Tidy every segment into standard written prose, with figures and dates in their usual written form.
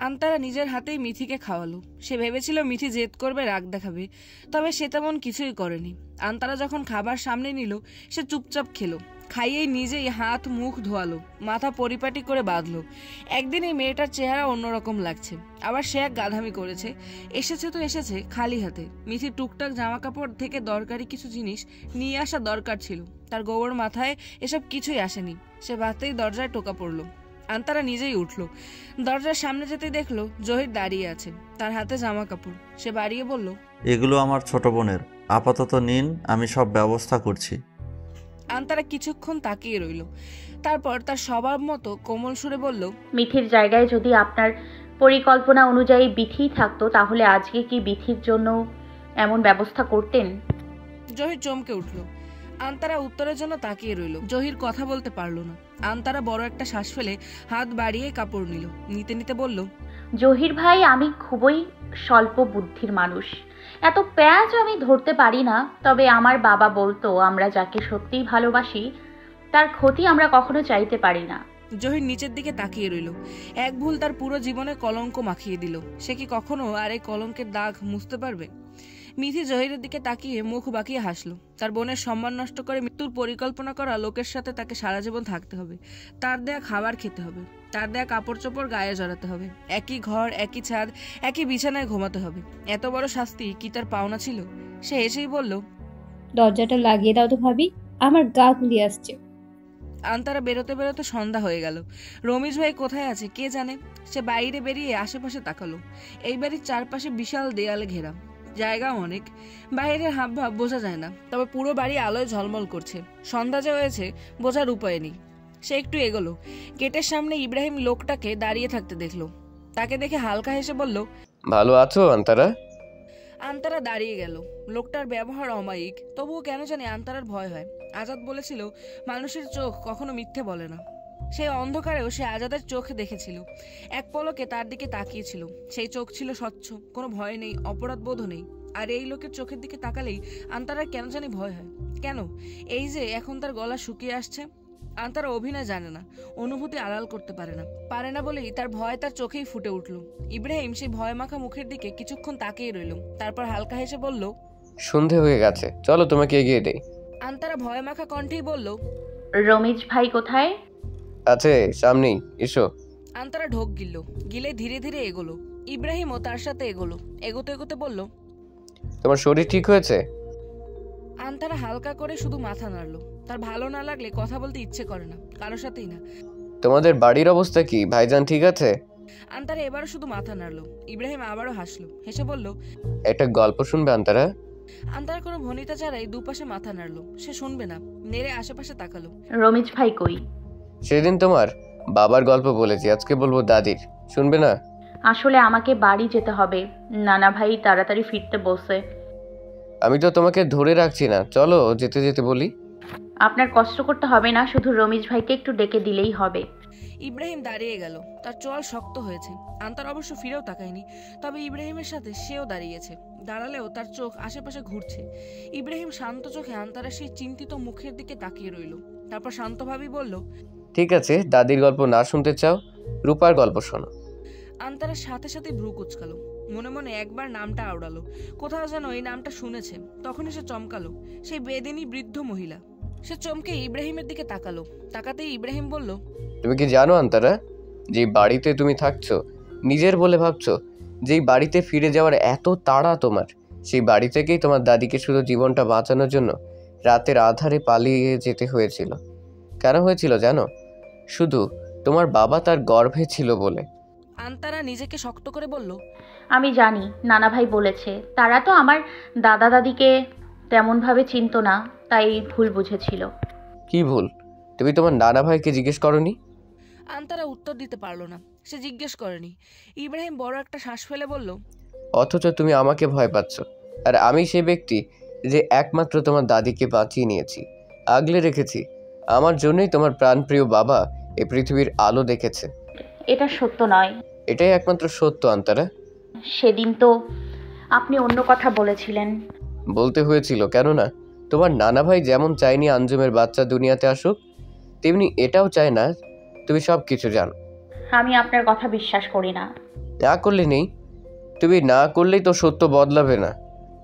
আন্তারা নিজের হাতেই মিথিকে খাওয়ালো। সে ভেবেছিল মিথি জেদ করবে, রাগ দেখাবে, তবে সে তেমন কিছুই করেনি। আন্তারা যখন খাবার সামনে নিল সে চুপচাপ খেলো। খাইয়েই নিজেই হাত মুখ ধোয়ালো, মাথা পরিপাটি করে বাঁধলো। একদিন এই মেয়েটার চেহারা অন্যরকম লাগছে, আবার সে এক গাধামি করেছে। এসেছে তো এসেছে খালি হাতে। মিথি টুকটাক জামা কাপড় থেকে দরকারি কিছু জিনিস নিয়ে আসা দরকার ছিল, তার গোবর মাথায় এসব কিছুই আসেনি। সে বাতেই দরজায় টোকা পড়লো। আন্তারা নিজেই উঠলো, দরজার সামনে যেতেই দেখলো জহির দাঁড়িয়ে আছে, তার হাতে জামা কাপড়। সে বাড়িয়ে বলল, এগুলো আমার ছোট বোনের, আপাতত নিন, আমি সব ব্যবস্থা করছি। আন্তারা কিছুক্ষণ তাকিয়ে রইল, তারপর তার স্বভাব মতো কোমল সুরে বলল, মিথির জায়গায় যদি আপনার পরিকল্পনা অনুযায়ী বিথি থাকতো তাহলে আজকে কি বিথির জন্য এমন ব্যবস্থা করতেন? জহির চমকে উঠল। আন্তারা উত্তরের জন্য তাকিয়ে রইল। জহির কথা বলতে পারল না। আন্তারা বড় একটা শ্বাস ফেলে হাত বাড়িয়ে কাপড় নিল, নিতে নিতে বলল, জহির ভাই, আমি খুবই স্বল্প বুদ্ধির মানুষ, এত প্যাঁচ আমি ধরতে পারি না। তবে আমার বাবা বলতো, আমরা যাকে সত্যিই ভালোবাসি তার ক্ষতি আমরা কখনো চাইতে পারি না। জহির নিচের দিকে তাকিয়ে রইল। এক ভুল তার পুরো জীবনে কলঙ্ক মাখিয়ে দিল। সে কি কখনো আর এই কলঙ্কের দাগ মুছতে পারবে? মিথি জহিরের দিকে তাকিয়ে মুখ বাঁকিয়ে হাসলো। তার বোনের সম্মান নষ্ট করে মৃত্যুর পরিকল্পনা করা লোকের সাথে তাকে সারা জীবন থাকতে হবে, তার দেয়া খাবার খেতে হবে, তার দেয়া কাপড় চোপড় গায়ে জড়াতে হবে, একই ঘর, একই ছাদ, একই বিছানায় ঘুমাতে হবে। এত বড় শাস্তি কি তার পাওনা ছিল? সে এসেই বলল, দরজাটা লাগিয়ে দাও তো ভাবি, আমার গা গুলিয়ে আসছে। আন্তারা বেরোতে বেরোতে সন্ধ্যা হয়ে গেল। রমেশ ভাই কোথায় আছে কে জানে। সে বাইরে বেরিয়ে আশেপাশে তাকালো। এই বাড়ির চারপাশে বিশাল দেয়ালে ঘেরা, জায়গা অনেক, বাইরের হাবভাব বোঝা যায় না, তবে পুরো বাড়ি আলোয় ঝলমল করছে। সন্ধ্যা যে হয়েছে বোঝার উপায় নেই। সে একটু এগোলো, গেটের সামনে ইব্রাহিম লোকটাকে দাঁড়িয়ে থাকতে দেখলো। তাকে দেখে হালকা হেসে বলল, ভালো আছো আন্তারা? আন্তারা দাঁড়িয়ে গেল। লোকটার ব্যবহার অমায়িক, তবুও কেন জানি আন্তারার ভয় হয়। আজাদ বলেছিল মানুষের চোখ কখনো মিথ্যে বলে না। সেই অন্ধকারেও সে আজাদের চোখ দেখেছিল, এক পলকে তার দিকে তাকিয়েছিল। সেই চোখ ছিল স্বচ্ছ, কোনো ভয় নেই, অপরাধবোধও নেই। আর এই লোকের চোখের দিকে তাকালেই আন্তারার কেন জানি ভয় হয়। কেন? এই যে এখন তার গলা শুকিয়ে আসছে। আন্তারা অভিনয় জানে না, অনুভূতি আড়াল করতে পারে না বলেই তার ভয় তার চোখেই ফুটে উঠল। ইব্রাহিম সেই ভয় মাখা মুখের দিকে কিছুক্ষণ তাকিয়ে রইল, তারপর হালকা হেসে বলল, সন্ধে হয়ে গেছে, চলো তোমাকে এগিয়ে দেই। আন্তারা ভয় মাখা কণ্ঠেই বলল, রমেশ ভাই কোথায়? আছে সামনেই, এসো। আন্তারা ঢোক গিলে ধীরে ধীরে এগোলো। ইব্রাহিমও তার সাথে এগোলো। এগোতে এগোতে বলল, তোমার শরীর ঠিক হয়েছে? আন্তারা হালকা করে শুধু মাথা নাড়লো। তার ভালো না লাগলে কথা বলতে ইচ্ছে করে না, কারোর সাথেই না। তোমাদের বাড়ির অবস্থা কি? ভাইজান ঠিক আছে? আন্তারা এবারও শুধু মাথা নাড়লো। ইব্রাহিম আবারও হাসলো, হেসে বলল, একটা গল্প শুনবে আন্তারা? আন্তারা কোনো ভনিতা ছাড়াই দুপাশে মাথা নাড়লো। সে শুনবে না, নেড়ে আশেপাশে তাকালো। রমেশ ভাই কই? সেদিন তোমার বাবার গল্প বলেছি, আজকে বলবো দাদির, শুনবে না? আসলে আমাকে বাড়ি যেতে হবে, নানা ভাই তাড়াতাড়ি ফিরতে বলছে। আমি তো তোমাকে ধরে রাখছি না, চলো যেতে যেতে বলি। আপনার কষ্ট করতে হবে না, শুধু রমেশ ভাইকে একটু ডেকে দিলেই হবে। ইব্রাহিম দাঁড়িয়ে গেল, তার চোয়াল শক্ত হয়েছে। আন্তার অবশ্য ফিরেও তাকায়নি, তবে ইব্রাহিমের সাথে সেও দাঁড়িয়েছে। দাঁড়ালেও তার চোখ আশেপাশে ঘুরছে। ইব্রাহিম শান্ত চোখে আন্তারের সেই চিন্তিত মুখের দিকে তাকিয়ে রইল, তারপর শান্তভাবেই বলল, ঠিক আছে, দাদির গল্প না শুনতে চাও, রূপার গল্প শোনো। আন্তারের সাথে সাথে ভ্রু কুচকালো, মনে মনে একবার নামটা আওড়ালো। কোথাও যেন এই নামটা শুনেছে। তখনই সে চমকালো, সেই বেদিনী বৃদ্ধ মহিলা। সে চমকে ইব্রাহিমের দিকে তাকালো। তাকাতেই ইব্রাহিম বলল, তুমি কি জানো আন্তারা, যে বাড়িতে তুমি থাকছো, নিজের বলে ভাবছো, যেই বাড়িতে ফিরে যাওয়ার এত তাড়া তোমার, সেই বাড়ি থেকেই তোমার দাদিকে শুধু জীবনটা বাঁচানোর জন্য রাতের আধারে পালিয়ে যেতে হয়েছিল। কেন হয়েছিল জানো? শুধু তোমার বাবা তার গর্ভে ছিল বলে। আন্তারা নিজেকে শক্ত করে বলল, আমি জানি, নানা ভাই বলেছে। তারা তো আমার দাদা দাদিকে তেমনভাবে চিনতো না, তাই ভুল বুঝেছিল। কি ভুল? তুমি তোমার নানা ভাইকে জিজ্ঞেস করনি? আন্তারা উত্তর দিতে পারলো না। সে জিজ্ঞেস করেনি। ইব্রাহিম বড় একটা শ্বাস ফেলে বলল, অথচ তুমি আমাকে ভয় পাচ্ছ, আর আমি সে ব্যক্তি যে একমাত্র তোমার দাদিকে বাঁচিয়ে নিয়েছি, আগলে রেখেছি। আমার জন্যই তোমার প্রাণপ্রিয় বাবা এই পৃথিবীর আলো দেখেছে। এটা সত্য নয়। এটাই একমাত্র সত্য আন্তারা। সেদিন তো আপনি অন্য কথা বলেছিলেন। বলতে হয়েছিল, কেননা তোমার নানা ভাই যেমন চায়নি আঞ্জুমের বাচ্চা দুনিয়াতে আসুক, তেমনি এটাও চায় না তুমি সব কিছু জানো। আমি আপনার কথা বিশ্বাস করি না। না করলে নেই, তুমি না করলেই তো সত্য বদলাবে না।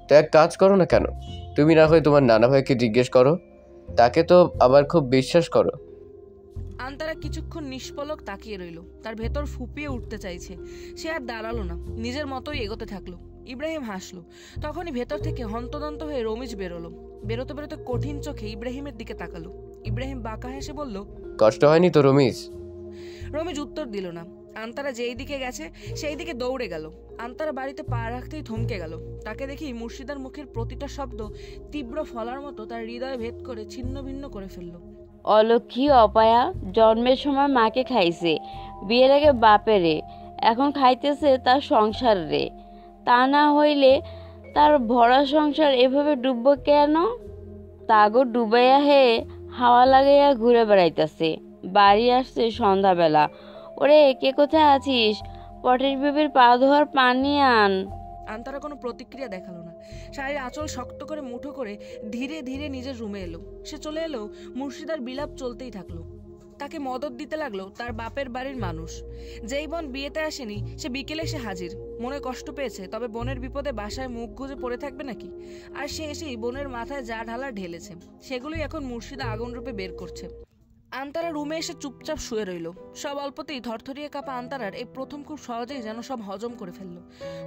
তো এক কাজ করো না কেন, তুমি না হয় তোমার নানা ভাইকে জিজ্ঞেস করো, তাকে তো আবার খুব বিশ্বাস করো। আন্তারা কিছুক্ষণ নিষ্পলক তাকিয়ে রইল, তার ভেতর ফুপিয়ে উঠতে চাইছে। সে আর দাঁড়ালো না, নিজের মতোই এগোতে থাকলো। ইব্রাহিম হাসলো। তখনই ভেতর থেকে হন্তদন্ত হয়ে রমিজ বেরোলো। বেরোতে বেরোতে কঠিন চোখে ইব্রাহিমের দিকে তাকালো। ইব্রাহিম বাঁকা হেসে বলল, কষ্ট হয়নি তো রমিজ? রমিজ উত্তর দিল না। আন্তারা যেই দিকে গেছে সেই দিকে দৌড়ে গেল। আন্তারা বাড়িতে পা রাখতেই থমকে গেল। তাকে দেখেই মুর্শিদার মুখের প্রতিটা শব্দ তীব্র ফলার মতো তার হৃদয় ভেদ করে ছিন্ন ভিন্ন করে ফেলল। অলক্ষী অপায়া জন্মের সময় মাকে খাইছে, বিয়ের আগে বাপেরে, এখন খাইতেছে তার সংসার রে। তা না হইলে তার ভরা সংসার এভাবে ডুবব কেন? তাগো ডুবাইয়া হে হাওয়া লাগাইয়া ঘুরে বেড়াইতেছে। বাড়ি আসছে সন্ধ্যাবেলা। ওরে কে কোথায় আছিস? পটের বিবির পা ধোয়ার পানি আন। আন্তারা কোনো প্রতিক্রিয়া দেখালো না। শাড়ির আঁচল শক্ত করে মুঠো করে ধীরে ধীরে নিজের রুমে এলো। সে চলে এলো, মুর্শিদার বিলাপ চলতেই থাকলো। তাকে মদত দিতে লাগলো তার বাপের বাড়ির মানুষ। যেই বোন বিয়েতে আসেনি সে বিকেলে এসে হাজির। মনে কষ্ট পেয়েছে, তবে বোনের বিপদে বাসায় মুখ গুজে পড়ে থাকবে নাকি? আর সে এসেই বোনের মাথায় যা ঢালা ঢেলেছে, সেগুলোই এখন মুর্শিদা আগুন রূপে বের করছে। আন্তারা রুমে এসে চুপচাপ শুয়ে রইল। সব অল্পতেই থরথরিয়ে কাঁপা আন্তারার এই প্রথম খুব সহজেই যেন সব হজম করে ফেললো।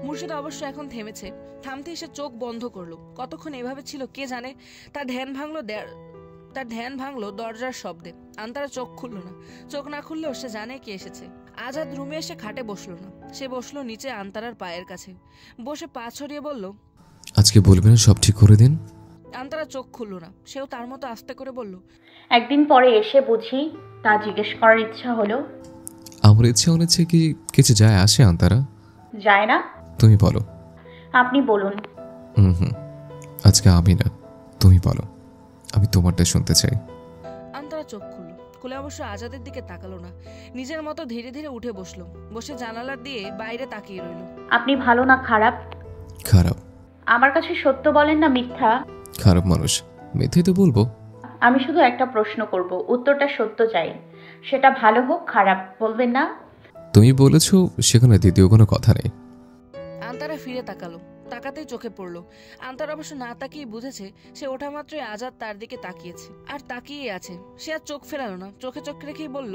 মুর্শিদা অবশ্য এখন থেমেছে। থামতেই সে চোখ বন্ধ করলো। কতক্ষণ এভাবে ছিল কে জানে। তার ধ্যান ভাঙলো দরজার শব্দে। আন্তারা চোখ খুলল না। চোখ না খুললেও সে জানে কে এসেছে। আজাদ রুমে এসে খাটে বসলো না। সে বসলো নিচে আন্তারার পায়ের কাছে। বসে পা ছড়িয়ে বলল, আজকে বলবেন সব ঠিক করে দিন। আন্তারা চোখ খুলল না। সেও তার মতো আস্তে করে বলল, একদিন পরে এসে বুঝি তা জিজ্ঞেস করার ইচ্ছা হলো। আমার ইচ্ছে অনিচ্ছে কি কিছু যায় আসে আন্তারা? যায় না? তুমি বলো। আপনি বলুন। হুম, আজকে আমি না, তুমি বলো, আমি তোমারটা শুনতে চাই। আন্তারা চোখ খুলল। খুলে অবশ্য আজাদের দিকে তাকালো না। নিজের মতো ধীরে ধীরে উঠে বসলো। বসে জানালার দিয়ে বাইরে তাকিয়ে রইল। আপনি ভালো না খারাপ? খারাপ। আমার কাছে সত্য বলেন না মিথ্যা? খারাপ মানুষ, মিথ্যে তো বলবো। আমি শুধু একটা প্রশ্ন করব, উত্তরটা সত্য চাই। সেটা ভালো হোক খারাপ, বলবেন না? তুমি বলেছো, সেখানে দ্বিতীয় কোনো কথা নেই। আন্তারা ফিরে তাকালো। তাকাতেই চোখে পড়লো। আন্তারা অবশ্য না তাকিয়ে বুঝেছে সে ওঠা মাত্রই আজাদ তার দিকে তাকিয়েছে, আর তাকিয়ে আছে। সে আর চোখ ফেরালো না, চোখে চোখ রেখেই বলল,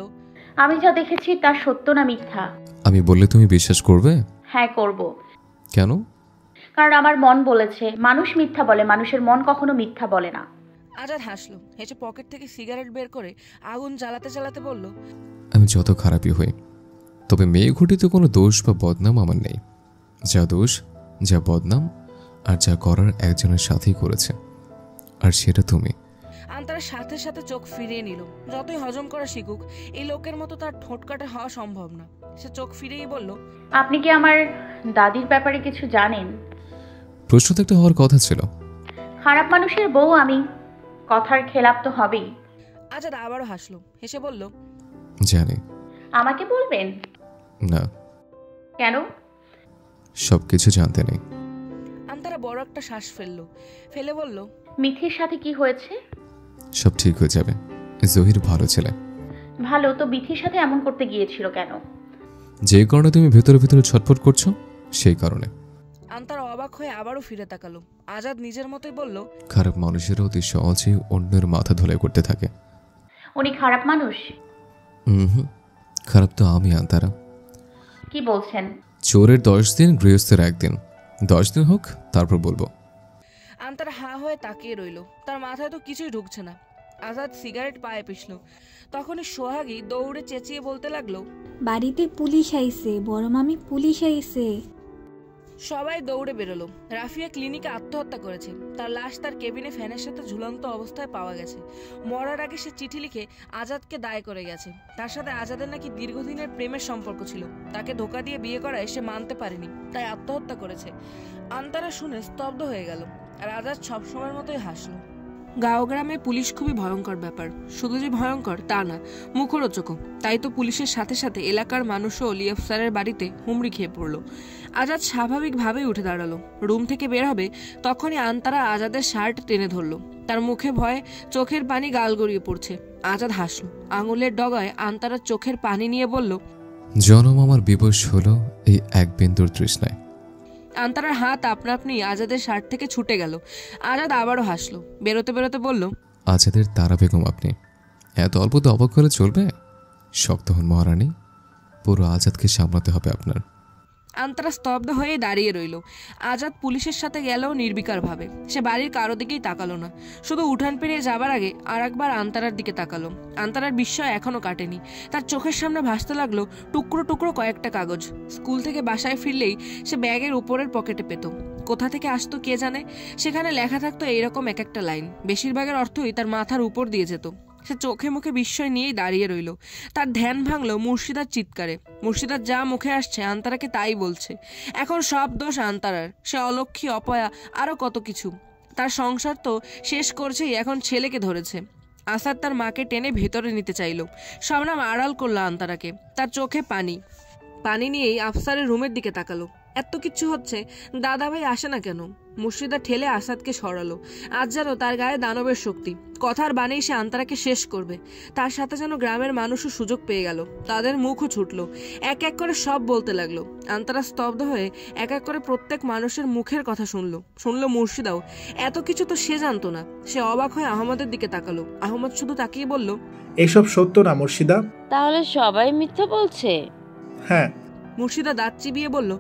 আমি যা দেখেছি তা সত্য না মিথ্যা? আমি বললে তুমি বিশ্বাস করবে? হ্যাঁ করব। কেন? কারণ আমার মন বলেছে। মানুষ মিথ্যা বলে, মানুষের মন কখনো মিথ্যা বলে না। আজাদ হাসলো। হেসে পকেট থেকে সিগারেট বের করে আগুন জ্বালাতে জ্বালাতে বলল, আমি যত খারাপই হই, তবে মেয়ে ঘটিত কোনো দোষ বা বদনাম আমার নেই। যা দোষ, যা বদনাম আর যা করার একজনের সাথেই করেছে, আর সেটা তুমি। আন্তারা সাথে সাথে চোখ ফিরিয়ে নিল। যতই হজম করা শিখুক, এই লোকের মতো তার ঠোঁট কাটা হওয়া সম্ভব না। সে চোখ ফিরেই বলল, আপনি কি আমার দাদির ব্যাপারে কিছু জানেন? প্রশ্ন তো একটা হওয়ার কথা ছিল। খারাপ মানুষের বউ আমি, কথার খেলাপ তো হবেই। আজাদ আবারও হাসলো। হেসে বলল, জানি। আমাকে বলবেন না। কেন? সবকিছু জানতে নেই। আন্তারা বড় একটা শ্বাস ফেললো। ফেলে বলল, মিথির সাথে কি হয়েছে? সব ঠিক হয়ে যাবে। জহির ভালো ছেলে। ভালো তো মিথির সাথে এমন করতে গিয়েছিল কেন? যে কারণে তুমি ভেতরে ভেতরে ছটফট করছো, সেই কারণে। আন্তারা অবাক হয়ে আবারও ফিরে তাকালো। আজাদ নিজের মতোই বলল, খারাপ মানুষেরা অতি সহজে অন্যের মাথা ধুলাই করতে থাকে। উনি খারাপ মানুষ? হুম, খারাপ তো আমি আন্তারা। কি বলছেন? চোরের 10 দিন, গৃহস্থের 1 দিন। 10 দিন হোক, তারপর বলবো। আন্তারা হা হয়ে তাকিয়ে রইল। তার মাথায় তো কিছুই ঢুকছে না। আজাদ সিগারেট পায়ে পিষল। তখনই সোহাগী দৌড়ে চেঁচিয়ে বলতে লাগলো, বাড়িতে পুলিশ আইছে, বড় মামি পুলিশ আইছে। সবাই দৌড়ে বেরোলো। রাফিয়া ক্লিনিকে আত্মহত্যা করেছে। তার লাশ তার কেবিনে ফ্যানের সাথে ঝুলন্ত অবস্থায় পাওয়া গেছে। মরার আগে সে চিঠি লিখে আজাদকে দায় করে গেছে। তার সাথে আজাদের নাকি দীর্ঘদিনের প্রেমের সম্পর্ক ছিল। তাকে ধোঁকা দিয়ে বিয়ে করায় সে মানতে পারেনি, তাই আত্মহত্যা করেছে। আন্তারা শুনে স্তব্ধ হয়ে গেল। আর আজাদ সবসময়ের মতোই হাসলো। গাঁও গ্রামে পুলিশ খুবই ভয়ঙ্কর ব্যাপার। শুধু যে ভয়ঙ্কর তা না, মুখরোচকও। তাই তো পুলিশের সাথে সাথে এলাকার মানুষও লিয়াফ স্যারের বাড়িতে হুমড়ি খেয়ে পড়লো। আজাদ স্বাভাবিকভাবেই উঠে দাঁড়ালো। রুম থেকে বের হবে, তখনই আন্তারা আজাদের শার্ট টেনে ধরলো। তার মুখে ভয়ে চোখের পানি গাল গড়িয়ে পড়ছে। আজাদ হাসলো। আঙুলের ডগায় আন্তারার চোখের পানি নিয়ে বলল, জনম আমার বিবশ হলো এই এক বিন্দুর তৃষ্ণায়। আন্তারার হাত আপনা আপনি আজাদের শার্ট থেকে ছুটে গেল। আজাদ আবারও হাসলো। বেরোতে বেরোতে বলল, আজাদের তারা বেগম আপনি। এত অল্পতে অবাক হলে চলবে? শক্ত হন মহারানী, পুরো আজাদকে সামলাতে হবে আপনার। আন্তারা স্তব্ধ হয়ে দাঁড়িয়ে রইল। আজাদ পুলিশের সাথে গেলেও নির্বিকারভাবে। সে বাড়ির কারো দিকেই তাকালো না, শুধু উঠান পেরিয়ে যাবার আগে আর একবার আন্তারার দিকে তাকালো। আন্তারার বিস্ময় এখনো কাটেনি। তার চোখের সামনে ভাসতে লাগলো টুকরো টুকরো কয়েকটা কাগজ। স্কুল থেকে বাসায় ফিরলেই সে ব্যাগের উপরের পকেটে পেত। কোথা থেকে আসতো কে জানে। সেখানে লেখা থাকতো এইরকম এক একটা লাইন। বেশিরভাগের অর্থই তার মাথার উপর দিয়ে যেত। সে চোখে মুখে বিস্ময় নিয়েই দাঁড়িয়ে রইল। তার ধ্যান ভাঙল মুর্শিদার চিৎকারে। মুর্শিদার যা মুখে আসছে আন্তারাকে তাই বলছে। এখন সব দোষ আন্তারার। সে অলক্ষী, অপয়া, আরও কত কিছু। তার সংসার তো শেষ করছেই, এখন ছেলেকে ধরেছে। আসাদ তার মাকে টেনে ভেতরে নিতে চাইল। শবনম আড়াল করল আন্তারাকে। তার চোখে পানি। পানি নিয়েই আফসারের রুমের দিকে তাকালো। এত কিছু হচ্ছে, দাদাভাই আসে না কেন? মুর্শিদা ঠেলে আসাদকে সরালো। আজ যেন তার গায়ে দানবের শক্তি। কথার বাণেই সে আন্তারাকে শেষ করবে। তার সাথে যেন গ্রামের মানুষও সুযোগ পেয়ে গেল। তাদের মুখও ছুটল। এক এক করে সব বলতে লাগলো। আন্তারা স্তব্ধ হয়ে এক এক করে প্রত্যেক মানুষের মুখের কথা শুনলো মুর্শিদাও। এত কিছু তো সে জানতো না। সে অবাক হয়ে আহমদের দিকে তাকালো। আহমদ শুধু তাকিয়ে বলল, এসব সত্য না মুর্শিদা। তাহলে সবাই মিথ্যা বলছে? হ্যাঁ। মুর্শিদা দাঁত চিবিয়ে বলল,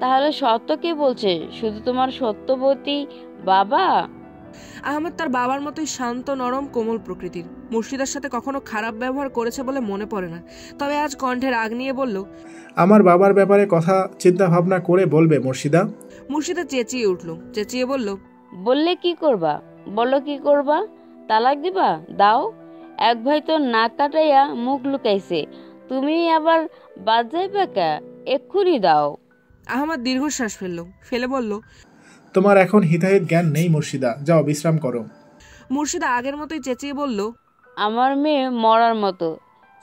তাহলে সত্য কে বলছে? শুধু তোমার সত্যবতী বাবা? আহমেদ তার বাবার মতোই শান্ত, নরম, কোমল প্রকৃতির। মুর্শিদার সাথে কখনো খারাপ ব্যবহার করেছে বলে মনে পড়ে না। তবে আজ কণ্ঠে রাগ নিয়ে বলল, আমার বাবার ব্যাপারে কথা চিন্তা ভাবনা করে বলবে মুর্শিদা। মুর্শিদা চেঁচিয়ে উঠল। চেঁচিয়ে বলল, বললে কি করবা? বলো কি করবা? তালাক দিবা? দাও। এক ভাই তো নাক কাটাইয়া মুখ লুকাইছে, তুমি আবার বাদ যাইবা কে? এক্ষুনি দাও। আহমদ দীর্ঘশ্বাস ফেলে বলল, তোমার এখন হিতাহিত জ্ঞান নেই মুর্শিদা, যাও বিশ্রাম করো। মুর্শিদা আগের মতোই চেঁচিয়ে বলল, আমার মেয়ে মরার মতো,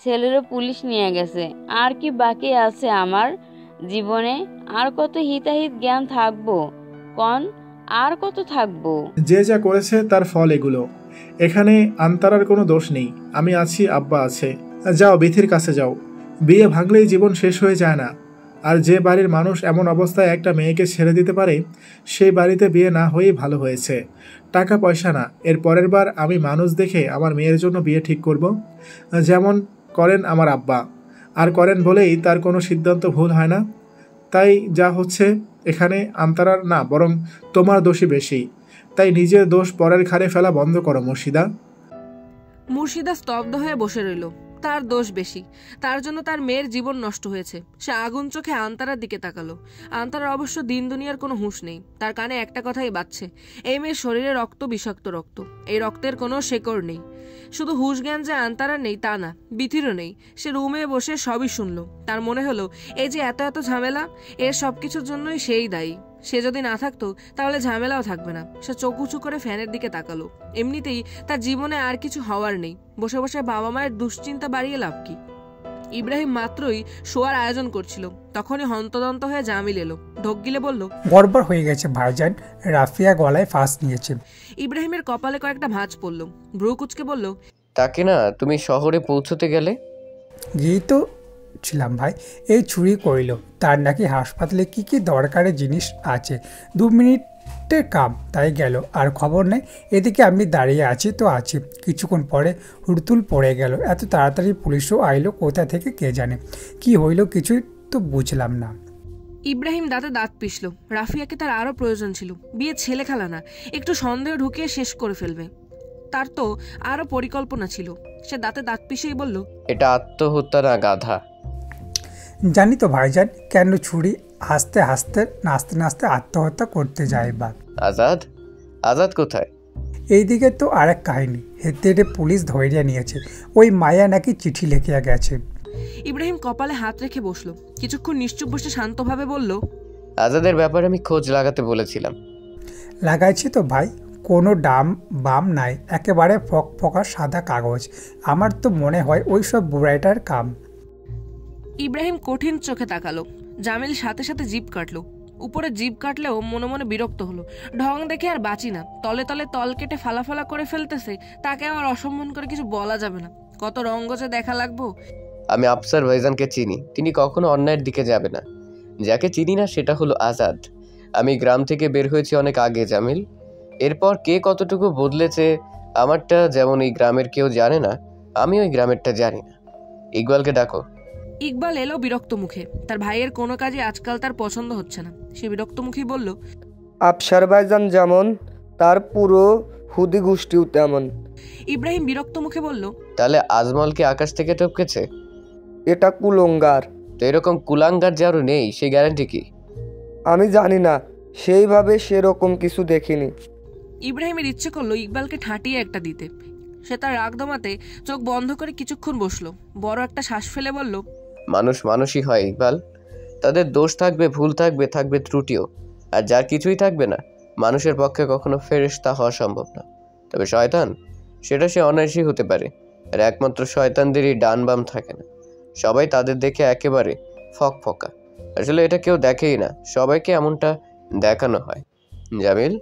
ছেলেরও পুলিশ নিয়ে গেছে। আর কি বাকি আছে আমার জীবনে? আর কত হিতাহিত জ্ঞান থাকবো কন? আর কত থাকবো? যে যা করেছে তার ফল এগুলো। এখানে আন্তারার কোনো দোষ নেই। আমি আছি, আব্বা আছে। যাও বিথির কাছে যাও। বিয়ে ভাঙলেই জীবন শেষ হয়ে যায় না। আর যে বাড়ির মানুষ এমন অবস্থায় একটা মেয়েকে ছেড়ে দিতে পারে, সেই বাড়িতে বিয়ে না হয়েই ভালো হয়েছে। টাকা পয়সা না, এর পরের বার আমি মানুষ দেখে আমার মেয়ের জন্য বিয়ে ঠিক করব, যেমন করেন আমার আব্বা। আর করেন বলেই তার কোনো সিদ্ধান্ত ভুল হয় না। তাই যা হচ্ছে এখানে আন্তারার না, বরং তোমার দোষই বেশি। তাই নিজের দোষ পরের ঘাড়ে ফেলা বন্ধ করো মুর্শিদা। মুর্শিদা স্তব্ধ হয়ে বসে রইল। তার দোষ বেশি। তার জন্য তার মেয়ের জীবন নষ্ট হয়েছে। সে আগুন চোখে আন্তারার দিকে তাকালো। আন্তারার অবশ্য দিন দুনিয়ার কোনো হুঁশ নেই। তার কানে একটা কথাই বাজছে, এই মেয়ের শরীরে রক্ত বিষাক্ত রক্ত। এই রক্তের কোনো শেকড় নেই। শুধু হুঁশ জ্ঞান যে আন্তারার নেই তা না, বিথিরও নেই। সে রুমে বসে সবই শুনলো। তার মনে হলো এই যে এত এত ঝামেলা, এর সব কিছুর জন্যই সেই দায়ী। সে যদি না থাকতো তাহলে ঝামেলাও থাকবে না। সে চোখ উঁচু করে ফ্যানের দিকে তাকালো। এমনিতেই তার জীবনে আর কিছু হওয়ার নেই। বসে বসে বাবা মায়ের দুশ্চিন্তা বাড়িয়ে লাভ কি? ইব্রাহিম মাত্রই শোয়ার আয়োজন করছিল, তখনই হন্তদন্ত হয়ে জামিল এলো। ঢোক গিলে বলল, গড়বড় হয়ে গেছে ভাইজান, রাফিয়া গলায় ফাঁস নিয়েছে। ইব্রাহিমের কপালে কয়েকটা ভাঁজ পড়ল। ভ্রু কুচকে বলল, তাকে না তুমি শহরে পৌঁছতে গেলে? গিয়েই তো ছিলাম ভাই, এই চুরি করিল। তার নাকি হাসপাতালে কি কি দরকারি জিনিস আছে, 2 মিনিটের কাম, তাই গেল। আর খবর নেই। এদিকে আমি দাঁড়িয়ে আছি তো আছি, কিছুক্ষণ পরে হুড়তুল পড়ে গেল। এত তাড়াতাড়ি পুলিশও আইলো কোথা থেকে কে জানে। কি হইল কিছুই তো বুঝলাম না। ইব্রাহিম দাঁতে দাঁত পিষল। রাফিয়াকে তার আরও প্রয়োজন ছিল। বিয়ে ছেলে খেলা না, একটু সন্দেহ ঢুকিয়ে শেষ করে ফেলবে। তার তো আরও পরিকল্পনা ছিল। সে দাঁতে দাঁত পিষেই বলল, এটা আত্মহত্যা না গাধা। জানি তো ভাইজান, কেন ছুরি হাসতে হাসতে নাচতে নাচতে আত্মহত্যা করতে যায় বা। আজাদ? আজাদ কোথায়? এইদিকে তো আরেক কাহিনী। হেঁটে হেঁটে পুলিশ ধৈর্য নিয়েছে। ওই মায়া নাকি চিঠি লিখিয়া গেছে। ইব্রাহিম কপালে হাত রেখে বসলো। কিছুক্ষণ নিশ্চুপ বসে শান্তভাবে বলল, আজাদের ব্যাপারে আমি খোঁজ লাগাতে বলেছিলাম। লাগাইছি তো ভাই, কোনো ডাম বাম নাই, একেবারে ফকফকা সাদা কাগজ। আমার তো মনে হয় ওই সব বুড়াইটার কাম। ইব্রাহিম কঠিন চোখে তাকালো। জামিল সাথে সাথে জিভ কাটলো। উপরে জিভ কাটলেও মনে মনে বিরক্ত হলো। ঢং দেখে আর বাঁচি না। তলে তলে তল কেটে ফালাফালা করে ফেলতেছে, তাকে আমার অসম্মান করে কিছু বলা যাবে না। কত রঙ্গ যে দেখা লাগবো। আমি আফসার ভাইজানকে চিনি, তিনি কখনো অন্যায়ের দিকে যাবে না। যাকে চিনি না সেটা হলো আজাদ। আমি গ্রাম থেকে বের হয়েছি অনেক আগে জামিল। এরপর কে কতটুকু বদলেছে আমারটা যেমন এই গ্রামের কেউ জানে না, আমি ওই গ্রামেরটা জানি না। ইকবালকে ডাকো। ইকবাল এলো বিরক্ত মুখে। তার ভাইয়ের কোনো কাজে আজকাল তার পছন্দ হচ্ছে না। সে বিরক্ত মুখেই বলল, আফসার ভাইজান যেমন তার পুরো হুদি গোষ্ঠীও তেমন। ইব্রাহিম বিরক্ত মুখে বলল, তাহলে আজমলকে আকাশ থেকে টপকেছে? এটা কুলঙ্গার। তো এরকম কুলাঙ্গার যারও নেই, সেই গ্যারান্টি কি? আমি জানি না, সেইভাবে সেরকম কিছু দেখিনি। ইব্রাহিমের ইচ্ছে করলো ইকবালকে ঠাঁটিয়ে একটা দিতে। সে তার রাগ দমাতে চোখ বন্ধ করে কিছুক্ষণ বসলো, বড় একটা শ্বাস ফেলে বলল, মানুষ মানুষই হয় ইকবাল। তাদের দোষ থাকবে, ভুল থাকবে, থাকবে ত্রুটিও। আর যার কিছুই থাকবে না, মানুষের পক্ষে কখনো ফেরেশতা হওয়া সম্ভব না। তবে শয়তান, সেটা সে অনায়াসই হতে পারে। আর একমাত্র শয়তানদেরই ডান বাম থাকে না। সবাই তাদের দেখে একেবারে ফকফকা। আসলে এটা কেউ দেখেই না, সবাইকে এমনটা দেখানো হয়। জামিল,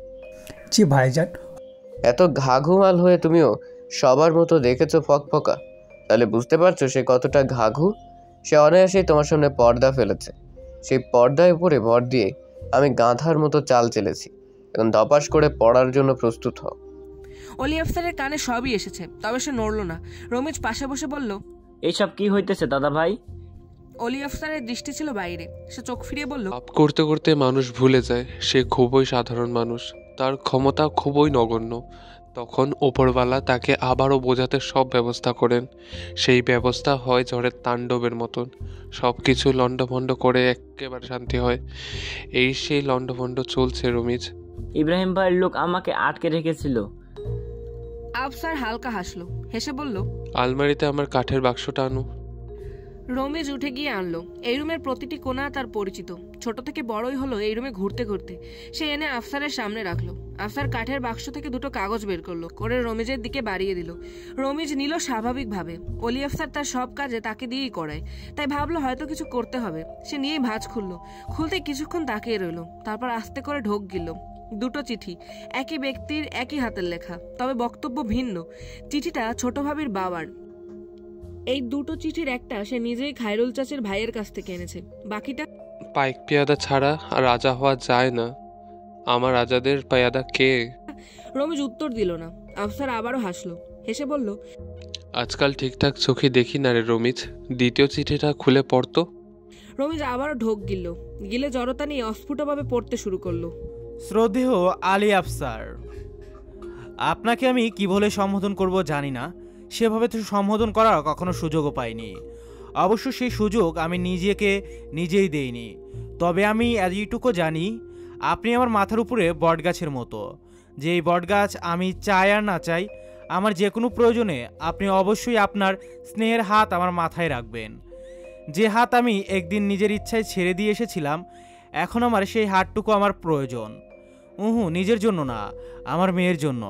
জি ভাইজান। এত ঘাঘুমাল হয়ে তুমিও সবার মতো দেখেছো ফকফকা, তাহলে বুঝতে পারছো সে কতটা ঘাঘু। সে অনায়াসেই তোমার সামনে পর্দা ফেলেছে। সেই পর্দার উপরে ভর দিয়ে আমি গাধার মতো চাল চেলেছি। এখন ধপাস করে পড়ার জন্য প্রস্তুত হও। অলি আফসারের কানে সবই এসেছে, তবে সে নড়ল না। রমিজ পাশে বসে বলল, এইসব কি হইতেছে দাদা ভাই? অলি আফসারের দৃষ্টি ছিল বাইরে। সে চোখ ফিরিয়ে বলল, পাপ করতে করতে মানুষ ভুলে যায় সে খুবই সাধারণ মানুষ, তার ক্ষমতা খুবই নগণ্য। তখন ওপরওয়ালা তাকে আবারও বোঝাতে সব ব্যবস্থা করেন। সেই ব্যবস্থা হয় ঝড়ের তাণ্ডবের মতন, সব কিছু লণ্ডভণ্ড করে একেবারে শান্তি হয়। এই সেই লণ্ডভণ্ড চলছে রমিজ। ইব্রাহিম ভাইয়ের লোক আমাকে আটকে রেখেছিল। আফসার হালকা হাসলো, হেসে বলল, আলমারিতে আমার কাঠের বাক্সটা আনো। রমিজ উঠে গিয়ে আনলো। এই রুমের প্রতিটি কোণা তার পরিচিত। ছোট থেকে বড়ই হলো এই রুমে ঘুরতে ঘুরতে। সে এনে আফসারের সামনে রাখলো। আফসার কাঠের বাক্স থেকে দুটো কাগজ বের করলো, করে রমিজের দিকে বাড়িয়ে দিল। রমিজ নিল স্বাভাবিকভাবে। অলি আফসার তার সব কাজে তাকে দিয়েই করায়, তাই ভাবলো হয়তো কিছু করতে হবে। সে নিয়েই ভাঁজ খুললো। খুলতে কিছুক্ষণ তাকিয়ে রইল, তারপর আস্তে করে ঢোক গিল। দুটো চিঠি, একই ব্যক্তির, একই হাতের লেখা, তবে বক্তব্য ভিন্ন। চিঠিটা ছোট ভাবির বাবার। এই দুটো চিঠির একটা সে নিজেই খায়রুল চাচের ভাইয়ের কাছ থেকে এনেছে, বাকিটা পাইক পেয়াদা ছাড়া আর রাজা হওয়া যায় না। আমার রাজাদের পেয়াদা কে? রমিজ উত্তর দিল না। আফসার আবারও হাসলো, হেসে বলল, আজকাল ঠিকঠাক চোখে দেখি না রে রমিজ, দ্বিতীয় চিঠিটা খুলে পড়তো। রমিজ আবারও ঢোক গিলল, গিলে জড়তা নিয়ে অস্ফুটভাবে পড়তে শুরু করলো। শ্রদ্ধেয় আলী আফসার, আপনাকে আমি কি বলে সম্বোধন করব জানি না। সেভাবে তো সম্বোধন করার কখনো সুযোগও পাইনি। অবশ্য সেই সুযোগ আমি নিজেই দেইনি। তবে আমি এইটুকু জানি, আপনি আমার মাথার উপরে বটগাছের মতো, যে এই বটগাছ আমি চাই আর না চাই, আমার যে কোনো প্রয়োজনে আপনি অবশ্যই আপনার স্নেহের হাত আমার মাথায় রাখবেন। যে হাত আমি একদিন নিজের ইচ্ছায় ছেড়ে দিয়ে এসেছিলাম, এখন আমার সেই হাতটুকু আমার প্রয়োজন। নিজের জন্য না, আমার মেয়ের জন্য।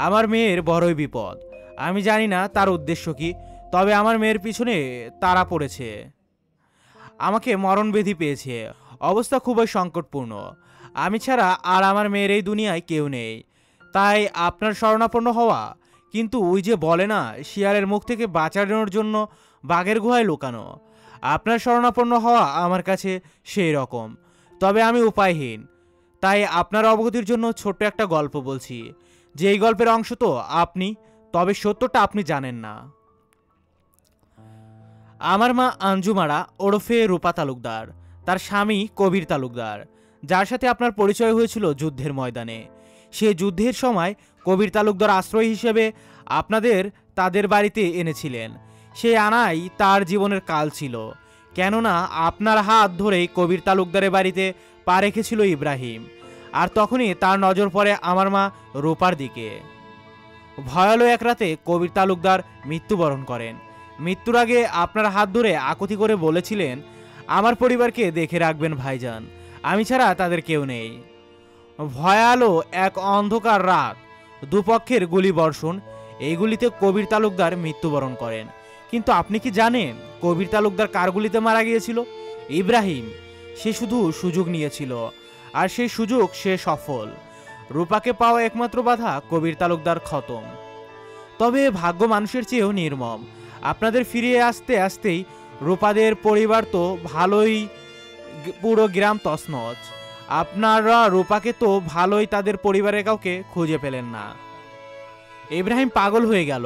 আমার মেয়ের বড়ই বিপদ। আমি জানি না তার উদ্দেশ্য কি, তবে আমার মেয়ের পিছনে তারা পড়েছে, আমাকে মরণবেধি পেয়েছে। অবস্থা খুবই সংকটপূর্ণ। আমি ছাড়া আর আমার মেয়ের এই দুনিয়ায় কেউ নেই। তাই আপনার শরণাপন্ন হওয়া, কিন্তু ওই যে বলে না, শিয়ালের মুখ থেকে বাঁচানোর জন্য বাঘের গুহায় লুকানো, আপনার শরণাপন্ন হওয়া আমার কাছে সেই রকম। তবে আমি উপায়হীন। তাই আপনার অবগতির জন্য ছোট্ট একটা গল্প বলছি, যে এই গল্পের অংশ তো আপনি, তবে সত্যটা আপনি জানেন না। আমার মা আঞ্জুমারা ওরফে রূপা তালুকদার, তার স্বামী কবির তালুকদার, যার সাথে আপনার পরিচয় হয়েছিল যুদ্ধের ময়দানে। সে যুদ্ধের সময় কবির তালুকদার আশ্রয় হিসেবে আপনাদের তাদের বাড়িতে এনেছিলেন। সে আনাই তার জীবনের কাল ছিল, কেননা আপনার হাত ধরেই কবির তালুকদারের বাড়িতে পা রেখেছিল ইব্রাহিম। আর তখনই তার নজর পড়ে আমার মা রূপার দিকে। ভয়ালো এক রাতে কবির তালুকদার মৃত্যুবরণ করেন। মৃত্যুর আগে আপনার হাত ধরে আকুতি করে বলেছিলেন, আমার পরিবারকে দেখে রাখবেন ভাইজান, আমি ছাড়া তাদের কেউ নেই। ভয়ালো এক অন্ধকার রাত, দুপক্ষের গুলি বর্ষণ, এইগুলিতে কবির তালুকদার মৃত্যুবরণ করেন। কিন্তু আপনি কি জানেন কবির তালুকদার কার গুলিতে মারা গিয়েছিল? ইব্রাহিম। সে শুধু সুযোগ নিয়েছিল, আর সেই সুযোগ সে সফল। রূপাকে পাওয়া একমাত্র বাধা কবির তালুকদার খতম। তবে ভাগ্য মানুষের চেয়েও নির্মম। আপনাদের ফিরে আসতে আসতেই রূপাদের পরিবার তো ভালোই, পুরো গ্রাম তছনছ। আপনারা রূপাকে তো ভালোই তাদের পরিবারের কাউকে খুঁজে পেলেন না। ইব্রাহিম পাগল হয়ে গেল।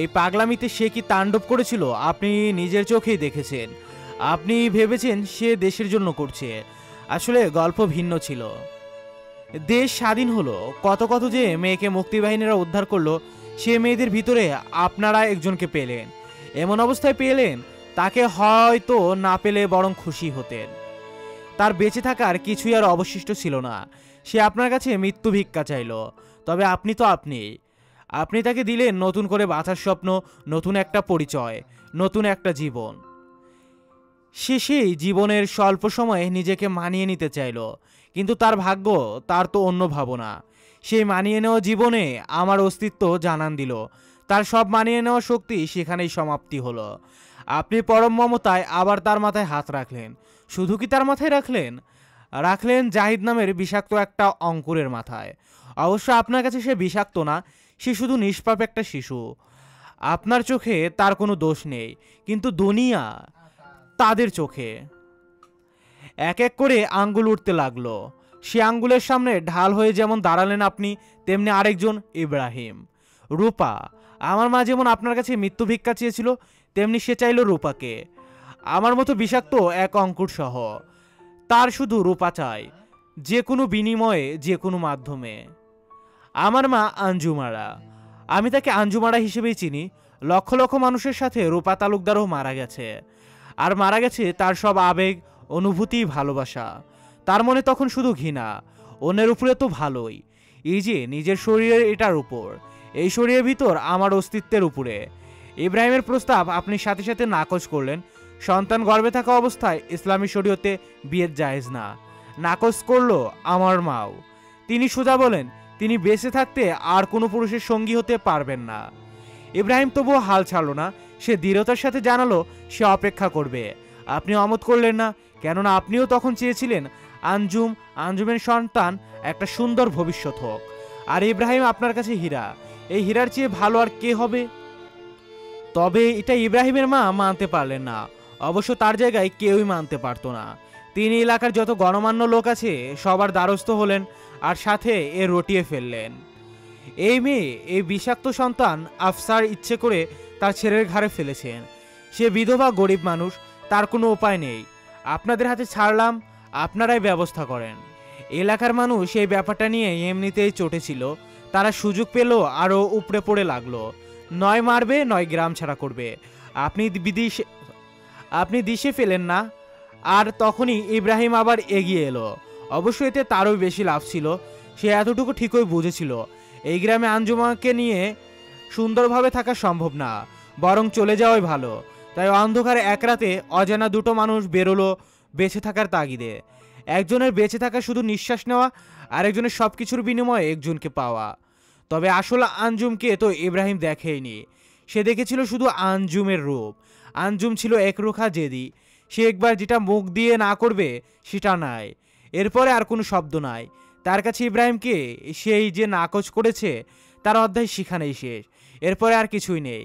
এই পাগলামিতে সে কি তাণ্ডব করেছিল আপনি নিজের চোখেই দেখেছেন। আপনি ভেবেছেন সে দেশের জন্য করছে, আসলে গল্প ভিন্ন ছিল। দেশ স্বাধীন হলো, কত কত যে মেয়েকে মুক্তিবাহিনীরা উদ্ধার করলো, সে মেয়েদের ভিতরে আপনারা একজনকে পেলেন। এমন অবস্থায় পেলেন তাকে হয়তো না পেলে বরং খুশি হতেন। তার বেঁচে থাকার কিছুই আর অবশিষ্ট ছিল না। সে আপনার কাছে মৃত্যু ভিক্ষা চাইল, তবে আপনি তো আপনি তাকে দিলেন নতুন করে বাঁচার স্বপ্ন, নতুন একটা পরিচয়, নতুন একটা জীবন। সে সেই জীবনের স্বল্প সময়ে নিজেকে মানিয়ে নিতে চাইল, কিন্তু তার ভাগ্য, তার তো অন্য ভাবনা। সেই মানিয়ে নেওয়া জীবনে আমার অস্তিত্ব জানান দিল। তার সব মানিয়ে নেওয়া শক্তি সেখানেই সমাপ্তি হলো। আপনি পরম মমতায় আবার তার মাথায় হাত রাখলেন। শুধু কি তার মাথায় রাখলেন জাহিদ নামের বিষাক্ত একটা অঙ্কুরের মাথায়। অবশ্য আপনার কাছে সে বিষাক্ত না, সে শুধু নিষ্পাপ একটা শিশু। আপনার চোখে তার কোনো দোষ নেই, কিন্তু দুনিয়া তাদের চোখে। এক এক করে আঙ্গুল উঠতে লাগলো। সে আঙ্গুলের সামনে ঢাল হয়ে যেমন দাঁড়ালেন আপনি, তেমনি আরেকজন ইব্রাহিম। রূপা, আমার মা যেমন আপনার কাছে মৃত্যু ভিক্ষা চেয়েছিল, তেমনি সে চাইল রূপাকে, আমার মতো বিষাক্ত এক অঙ্কুর সহ। তার শুধু রূপা চাই, যে কোনো বিনিময়ে, যে কোনো মাধ্যমে। আমার মা আঞ্জুমারা, আমি তাকে আঞ্জুমারা হিসেবেই চিনি। লক্ষ লক্ষ মানুষের সাথে রূপা তালুকদারও মারা গেছে, আর মারা গেছে তার সব আবেগ, অনুভূতি, ভালোবাসা। তার মনে তখন শুধু ঘৃণা। অন্যের উপরে তো ভালোই, এই যে নিজের শরীরের এটার উপর, এই শরীরের ভিতর আমার অস্তিত্বের উপরে। ইব্রাহিমের প্রস্তাব আপনি সাথে সাথে নাকচ করলেন। সন্তান গর্ভে থাকা অবস্থায় ইসলামী শরীয়তে বিয়ে জায়েজ না, নাকচ করলো আমার মাও। তিনি সোজা বলেন তিনি বেঁচে থাকতে আর কোনো পুরুষের সঙ্গী হতে পারবেন না। ইব্রাহিম তবুও হাল ছাড়ল না। সে দৃঢ়তার সাথে জানালো সে অপেক্ষা করবে। আপনি অমত করলেন না, কেননা আপনিও তখন চেয়েছিলেন আঞ্জুমের সন্তান একটা সুন্দর ভবিষ্যৎ হোক। আর ইব্রাহিম আপনার কাছে হীরা, এই হীরার চেয়ে ভালো আর কে হবে? তবে এটা ইব্রাহিমের মা মানতে পারলেন না। অবশ্য তার জায়গায় কেউই মানতে পারতো না। তিনি এলাকার যত গণমান্য লোক আছে সবার দ্বারস্থ হলেন, আর সাথে এ রটিয়ে ফেললেন। এই মেয়ে, এই বিষাক্ত সন্তান আফসার ইচ্ছে করে তার ছেলের ঘাড়ে ফেলেছেন। সে বিধবা, গরিব মানুষ, তার কোনো উপায় নেই। আপনাদের হাতে ছাড়লাম, আপনারাই ব্যবস্থা করেন। এলাকার মানুষ এই ব্যাপারটা নিয়ে এমনিতেই চটেছিল। তারা সুযোগ পেল আরও উপড়ে পড়ে লাগলো। নয় মারবে, নয় গ্রাম ছাড়া করবে। আপনি দিশে ফেলেন না। আর তখনই ইব্রাহিম আবার এগিয়ে এলো। অবশ্য এতে তারও বেশি লাভ ছিল। সে এতটুকু ঠিকই বুঝেছিল এই গ্রামে আঞ্জুমাকে নিয়ে সুন্দরভাবে থাকা সম্ভব না, বরং চলে যাওয়াই ভালো। তাই অন্ধকারে এক রাতে অজানা দুটো মানুষ বেরোলো বেঁচে থাকার তাগিদে। একজনের বেঁচে থাকা শুধু নিঃশ্বাস নেওয়া, আর একজনের সব কিছুর বিনিময়ে একজনকে পাওয়া। তবে আসল আঞ্জুমকে তো ইব্রাহিম দেখেইনি। সে দেখেছিল শুধু আঞ্জুমের রূপ। আঞ্জুম ছিল একরোখা জেদি। সে একবার যেটা মুখ দিয়ে না করবে সেটা নাই, এরপরে আর কোনো শব্দ নাই। তার কাছে ইব্রাহিমকে সেই যে নাকচ করেছে তার অধ্যায় সেখানেই শেষ, এরপরে আর কিছুই নেই।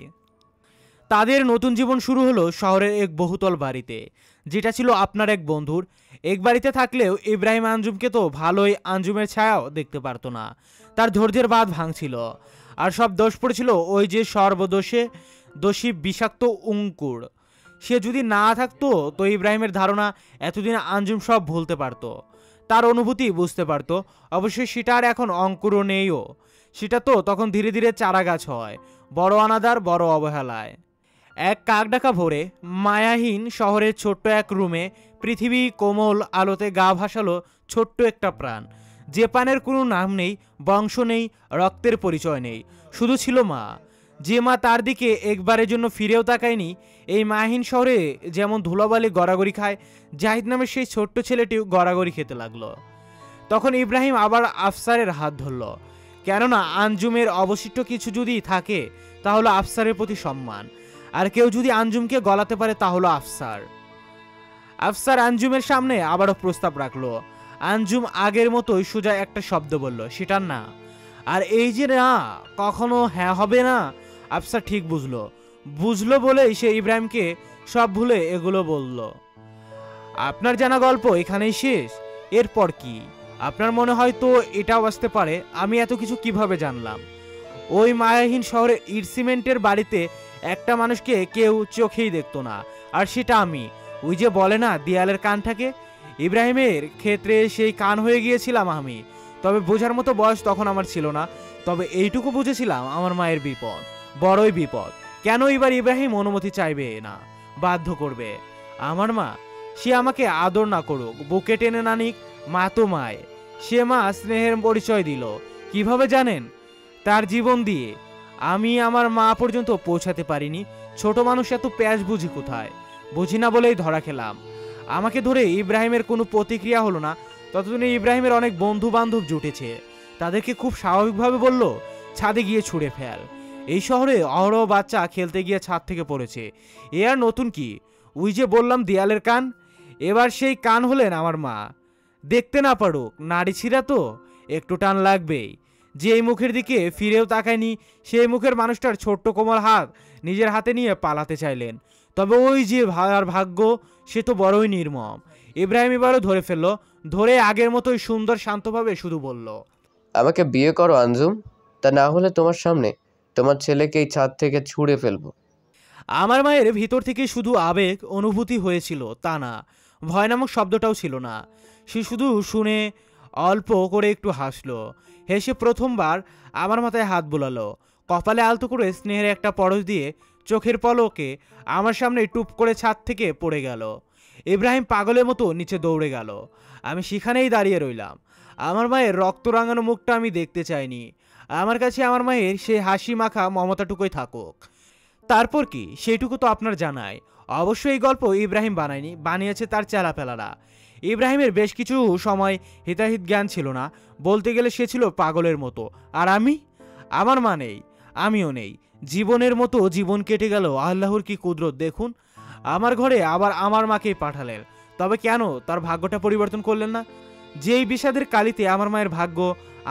তাদের নতুন জীবন শুরু হলো শহরের এক বহুতল বাড়িতে, যেটা ছিল আপনার এক বন্ধুর। এক বাড়িতে থাকলেও ইব্রাহিম আঞ্জুমকে তো ভালোই আঞ্জুমের ছায়াও দেখতে পারতো না। তার ধৈর্যের বাঁধ ভাঙছিল, আর সব দোষ পড়েছিল ওই যে দোষী বিষাক্ত অঙ্কুর। সে যদি না থাকতো তো ইব্রাহিমের ধারণা এতদিন আঞ্জুম সব ভুলতে পারতো, তার অনুভূতি বুঝতে পারতো। অবশ্যই সেটা আর এখন অঙ্কুরও নেইও। সেটা তো তখন ধীরে ধীরে চারা গাছ হয়, বড় অনাদার, বড় অবহেলায়। এক কাকডাকা ভোরে মায়াহীন শহরের ছোট্ট এক রুমে পৃথিবী কোমল আলোতে গা ভাসালো ছোট্ট একটা প্রাণ, যে প্রাণের কোনো নাম নেই, বংশ নেই, রক্তের পরিচয় নেই, শুধু ছিল মা। যে মা তার দিকে একবারের জন্য ফিরেও তাকায়নি। এই মায়াহীন শহরে যেমন ধুলাবালি গড়াগড়ি খায়, জাহিদ নামের সেই ছোট্ট ছেলেটিও গড়াগড়ি খেতে লাগলো। তখন ইব্রাহিম আবার আফসারের হাত ধরল, কেননা আঞ্জুমের অবশিষ্ট কিছু যদি থাকে তা হলো আফসারের প্রতি সম্মান। আর কেউ যদি আঞ্জুমকে গলাতে পারে তা হলো আফসার আঞ্জুমের সামনে আবারও প্রস্তাব রাখলো। আঞ্জুম আগের মতোই সোজা একটা শব্দ বলল, সেটা না। আর এই যে না কখনো হ্যাঁ হবে না, আফসার ঠিক বুঝলো। বুঝলো বলেই সে ইব্রাহিমকে সব ভুলে এগুলো বলল। আপনার জানা গল্প এখানেই শেষ? এরপর কি? আপনার মনে হয় তো এটাও আসতে পারে আমি এত কিছু কিভাবে জানলাম। ওই মায়াহীন শহরে ইট সিমেন্টের বাড়িতে একটা মানুষকে কেউ চোখেই দেখতো না, আর সেটা আমি। ওই যে বলে না দেয়ালের কান থাকে, ইব্রাহিমের ক্ষেত্রে সেই কান হয়ে গিয়েছিলাম আমি। তবে বোঝার মতো বয়স তখন আমার ছিল না, তবে এইটুকু বুঝেছিলাম আমার মায়ের বিপদ, বড়ই বিপদ। কেন এবার ইব্রাহিম অনুমতি চাইবে না, বাধ্য করবে? আমার মা, সে আমাকে আদর না করুক, বুকে টেনে না নিক, মা তো মায়। সে মা স্নেহের পরিচয় দিল কিভাবে জানেন? তার জীবন দিয়ে। আমি আমার মা পর্যন্ত পৌঁছাতে পারিনি। ছোট মানুষ এত প্যাঁচ বুঝি কোথায়? বুঝি না বলেই ধরা খেলাম। আমাকে ধরে ইব্রাহিমের কোনো প্রতিক্রিয়া হলো না। ততদিনে ইব্রাহিমের অনেক বন্ধু বান্ধব জুটেছে, তাদেরকে খুব স্বাভাবিকভাবে বলল ছাদে গিয়ে ছুঁড়ে ফেল। এই শহরে অহরহ বাচ্চা খেলতে গিয়ে ছাদ থেকে পড়েছে, এ আর নতুন কি? ওই যে বললাম দেয়ালের কান, এবার সেই কান হলেন আমার মা। দেখতে না পারুক, নাড়ি ছিঁড়া তো একটু টান লাগবেই। যে এই মুখের দিকে ফিরেও তাকায়নি, সেই মুখের মানুষটার ছোট্ট কোমল হাত নিজের হাতে নিয়ে পালাতে চাইলেন। তবে ওই যে ভাগ্য, সে তো বড়ই নির্মম। ইব্রাহিম এবারও ধরে ফেলল, ধরে আগের মতোই সুন্দর শান্তভাবে শুধু বলল, আমাকে বিয়ে করো আঞ্জুম, তা না হলে তোমার সামনে তোমার ছেলেকে এই ছাদ থেকে ছুঁড়ে ফেলবো। আমার মায়ের ভিতর থেকে শুধু আবেগ অনুভূতি হয়েছিল তা না, ভয় নামক শব্দটাও ছিল না। সে শুধু শুনে অল্প করে একটু হাসলো, হেসে প্রথমবার আমার মাথায় হাত বুলালো, কপালে আলতো করে স্নেহের একটা পরশ দিয়ে চোখের পলকে আমার সামনে টুপ করে ছাদ থেকে পড়ে গেল। ইব্রাহিম পাগলের মতো নিচে দৌড়ে গেল। আমি সেখানেই দাঁড়িয়ে রইলাম। আমার মায়ের রক্ত রাঙানো মুখটা আমি দেখতে চাইনি। আমার কাছে আমার মায়ের সেই হাসি মাখা মমতাটুকুই থাকুক। তারপর কি, সেইটুকু তো আপনার জানাই। অবশ্য এই গল্প ইব্রাহিম বানায়নি, বানিয়েছে তার চেলাপেলারা। ইব্রাহিমের বেশ কিছু সময় হিতাহিত জ্ঞান ছিল না, বলতে গেলে সে ছিল পাগলের মতো। আর আমার মা নেই, আমিও নেই। জীবনের মতো জীবন কেটে গেল। আল্লাহর কি কুদরত দেখুন, আমার ঘরে আবার আমার মাকেই পাঠালেন। তবে কেন তার ভাগ্যটা পরিবর্তন করলেন না? যেই বিষাদের কালিতে আমার মায়ের ভাগ্য,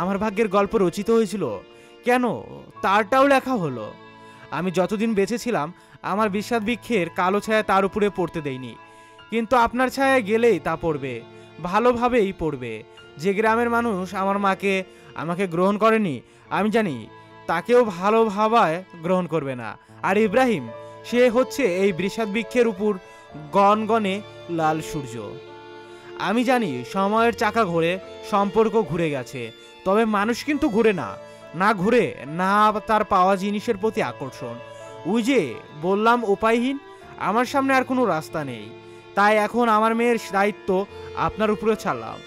আমার ভাগ্যের গল্প রচিত হয়েছিল, কেন তারটাও লেখা হলো? আমি যতদিন বেঁচে ছিলাম আমার বিষাদ বৃক্ষের কালো ছায়া তার উপরে পড়তে দেয়নি, কিন্তু আপনার ছায়ায় গেলেই তা পড়বে, ভালোভাবেই পড়বে। যে গ্রামের মানুষ আমার মাকে আমাকে গ্রহণ করেনি, আমি জানি তাকেও ভালোভাবায় গ্রহণ করবে না। আর ইব্রাহিম, সে হচ্ছে এই বিষাদ বৃক্ষের উপর গনগনে লাল সূর্য। আমি জানি সময়ের চাকা ঘুরে, সম্পর্ক ঘুরে গেছে, তবে মানুষ কিন্তু ঘুরে না, না ঘুরে না তার পাওয়া জিনিসের প্রতি আকর্ষণ। ওই যে বললাম উপায়হীন, আমার সামনে আর কোনো রাস্তা নেই। তাই এখন আমার মেয়ের দায়িত্ব আপনার উপরে ছাড়লাম।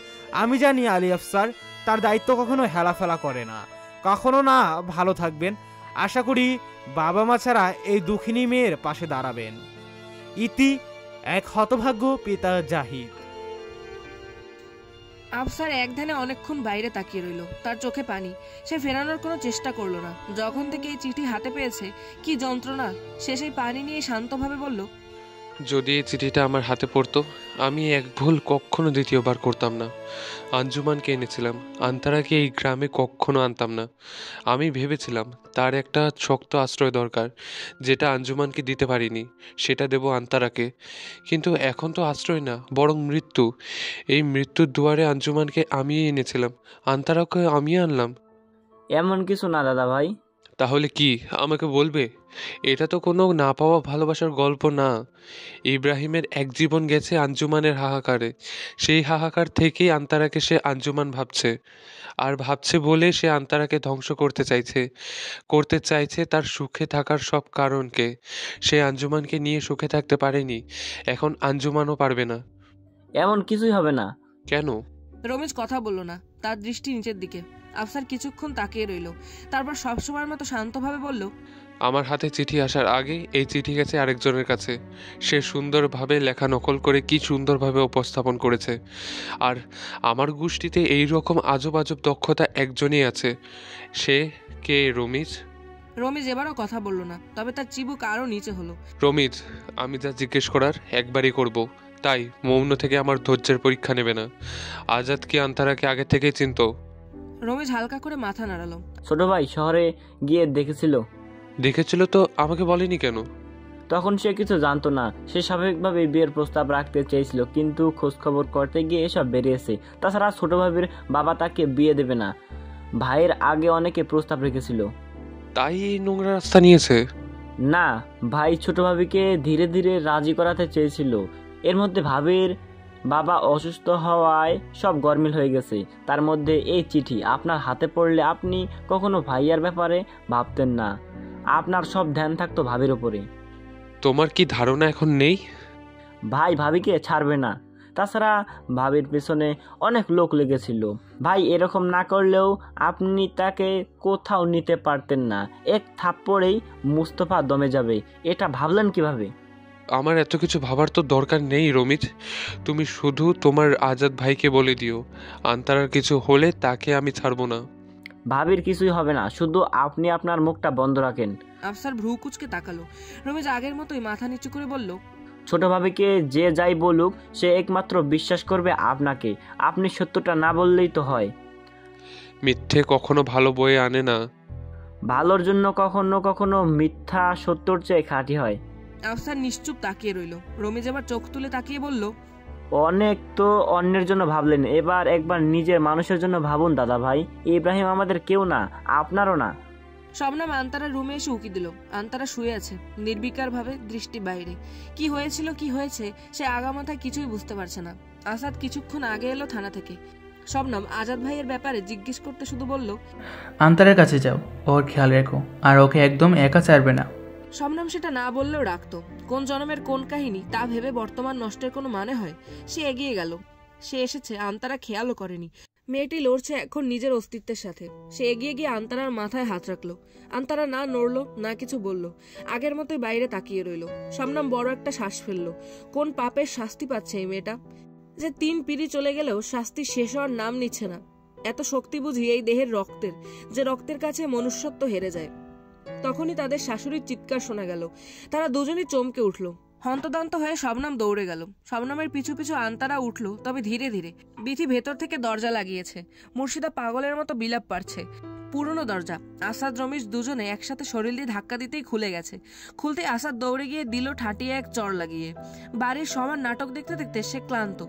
আমি জানি আলী আফসার তার দায়িত্ব কখনো হেলাফেলা করে না, কখনো না। ভালো থাকবেন। আশা করি বাবা মা ছাড়া এই দুঃখিনী মেয়ের পাশে দাঁড়াবেন। ইতি এক হতভাগ্য পিতা জাহিদ। আফসার এক ধ্যানে অনেকক্ষণ বাইরে তাকিয়ে রইল, তার চোখে পানি। সে ফেরানোর কোনো চেষ্টা করলো না। যখন থেকে এই চিঠি হাতে পেয়েছে, কি যন্ত্রণা! সে সেই পানি নিয়ে শান্তভাবে বলল, যদি এই চিঠিটা আমার হাতে পড়তো, আমি এক ভুল কখনো দ্বিতীয়বার করতাম না। আঞ্জুমানকে এনেছিলাম, আন্তারাকে এই গ্রামে কখনো আনতাম না। আমি ভেবেছিলাম তার একটা শক্ত আশ্রয় দরকার, যেটা আঞ্জুমানকে দিতে পারিনি, সেটা দেব আন্তারাকে। কিন্তু এখন তো আশ্রয় না, বরং মৃত্যু। এই মৃত্যুর দুয়ারে আঞ্জুমানকে আমি এনেছিলাম, আন্তারাকে আমি আনলাম। এমন কিছু না দাদা ভাই। তাহলে কি আমাকে বলবে? এটা তো কোনো না পাওয়া ভালোবাসার গল্প না। ইব্রাহিমের এক জীবন গেছে আঞ্জুমানের হাহাকারে। সেই হাহাকার থেকেই আন্তারাকে সে আঞ্জুমান ভাবছে, আর ভাবছে বলে সে আন্তারাকে ধ্বংস করতে চাইছে তার সুখে থাকার সব কারণকে। সে আঞ্জুমানকে নিয়ে সুখে থাকতে পারেনি, এখন আঞ্জুমানও পারবে না। এমন কিছুই হবে না। কেন? রমেশ কথা বলল না, তার দৃষ্টি নিচের দিকে। আফসার কিছুক্ষণ তাকিয়ে রইল, তারপর সবসময়ের মতো শান্তভাবে বলল, আমার হাতে চিঠি আসার আগে এই চিঠি গেছে আরেকজনের কাছে। সে সুন্দরভাবে লেখা নকল করে কি সুন্দরভাবে উপস্থাপন করেছে। আর আমার গোষ্ঠীতে এই রকম আজব আজব দক্ষতা একজনই আছে। সে কে? রমিজ। রমিজ এবারও কথা বলল না, তবে তার চিবুক আরও নিচে হলো। রমিজ, আমি যা জিজ্ঞেস করার একবারই করব, তাই মৌন থেকে আমার ধৈর্যের পরীক্ষা নেবে না। আজাদ কি আন্তারাকে আগে থেকেই চিনত? রমেশ হালকা করে মাথা নাড়ালো। ছোট ভাই শহরে গিয়ে দেখেছিল। দেখেছিল তো আমাকে বলেনি কেন? তখন সে কিছু জানতো না। সে স্বাভাবিকভাবে বিয়ের প্রস্তাব রাখতে চেয়েছিল, কিন্তু খোঁজখবর করতে গিয়ে এসব বেরিয়েছে। তাছাড়া ছোট ভাবির বাবা তাকে বিয়ে দেবে না। ভাইয়ের আগে অনেকে প্রস্তাব রেখেছিল। তাই এই নোংরা রাস্তা নিয়েছে? না, ভাই ছোট ভাবিকে ধীরে ধীরে রাজি করাতে চেয়েছিল। এর মধ্যে ভাবির বাবা অসুস্থ হওয়ায় সব গরমিল হয়ে গেছে। তার মধ্যে এই চিঠি আপনার হাতে পড়লে আপনি কখনো ভাইয়ার ব্যাপারে ভাবতেন না। আপনার সব ধ্যান থাকতো ভাবির উপরে। তোমার কি ধারণা এখন নেই? ভাই ভাবিকে ছাড়বে না। তাছাড়া ভাবির পেছনে অনেক লোক লেগেছিল। ভাই এরকম না করলেও আপনি তাকে কোথাও নিতে পারতেন না। এক থাপ্পড়েই মুস্তফা দমে যাবে। এটা ভাবলেন কিভাবে? আমার এত কিছু ভাবার তো দরকার নেই রমিত। তুমি শুধু তোমার আজাদ ভাইকে বলে দিও, আন্তারার কিছু হলে তাকে আমি ছাড়বো না। ভাবির কিছুই হবে না, শুধু আপনি আপনার মুখটা বন্ধ রাখেন। আফসার ভ্রু কুচকে তাকালো। রমিজ আগের মতোই মাথা নিচু করে বলল, ছোট ভাবিকে যে যাই বলুক সে একমাত্র বিশ্বাস করবে আপনাকে। আপনি সত্যটা না বললেই তো হয়। মিথ্যে কখনো ভালো বয়ে আনে না। ভালোর জন্য কখনো কখনো মিথ্যা সত্যর চেয়ে খাঁটি হয়। আফসার নিশ্চুপ তাকিয়ে রইল। রমিজ আবার চোখ তুলে তাকিয়ে বলল, অনেক তো অন্যের জন্য ভাবলেন, এবার একবার নিজের মানুষের জন্য ভাবুন দাদা ভাই। ইব্রাহিম আমাদের কেউ না, আপনারও না। শবনম আন্তারার রুমে এসে উকি দিল। আন্তারা শুয়ে আছে নির্বিকার ভাবে, দৃষ্টি বাইরে। কি হয়েছিল, কি হয়েছে সে আগামাথায় কিছুই বুঝতে পারছে না। আসাদ কিছুক্ষণ আগে এলো থানা থেকে। শবনম আজাদ ভাইয়ের ব্যাপারে জিজ্ঞেস করতে শুধু বলল, আন্তারের কাছে যাও, ওর খেয়াল রেখো, আর ওকে একদম একা ছাড়বে না। শবনম সেটা না বললেও রাখতো। কোন জন্মের কোন কাহিনী তা ভেবে বর্তমান নষ্টের কোনো মানে হয়? সে এগিয়ে গেল। সে এসেছে, আন্তারা খেয়ালও করেনি। মেয়েটি লড়ছে এখন নিজের অস্তিত্বের সাথে। সে এগিয়ে গিয়ে আন্তারার মাথায় হাত রাখলো। আন্তারা না নড়লো না কিছু বলল, আগের মতোই বাইরে তাকিয়ে রইল। শবনম বড় একটা শ্বাস ফেললো। কোন পাপের শাস্তি পাচ্ছে এই মেয়েটা, যে 3 পিঁড়ি চলে গেলেও শাস্তি শেষ হওয়ার নাম নিচ্ছে না? এত শক্তি বুঝি এই দেহের রক্তের, যে রক্তের কাছে মনুষ্যত্ব হেরে যায়। তখনই তাদের শাশুড়ির চিৎকার শোনা গেল। তারা দুজনই চমকে উঠল। হন্তদন্ত হয়ে শবনম দৌড়ে গেল। শবনমের পিছু পিছু আন্তারা উঠল, তবে ধীরে ধীরে। বিথি ভেতর থেকে দরজা লাগিয়েছে। মুর্শিদা পাগলের মতো বিলাপ পারছে। পুরনো দরজা। আসাদ রমেশ দুজনে একসাথে শরীর দিয়ে ধাক্কা দিতেই খুলে গেছে। খুলতে আসাদ দৌড়ে গিয়ে দিল ঠাটিয়ে এক চড় লাগিয়ে। বাড়ির সবার নাটক দেখতে দেখতে সে ক্লান্ত।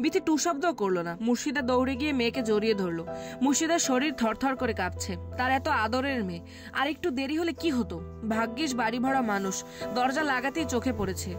বিথি টু শব্দও করলো না। মুর্শিদা দৌড়ে গিয়ে মেয়েকে জড়িয়ে ধরলো। মুর্শিদার শরীর থরথর করে কাঁপছে। তার এত আদরের মেয়ে, আর একটু দেরি হলে কি হতো? ভাগ্যিস বাড়ি ভরা মানুষ। দরজা লাগাতেই চোখে পড়েছে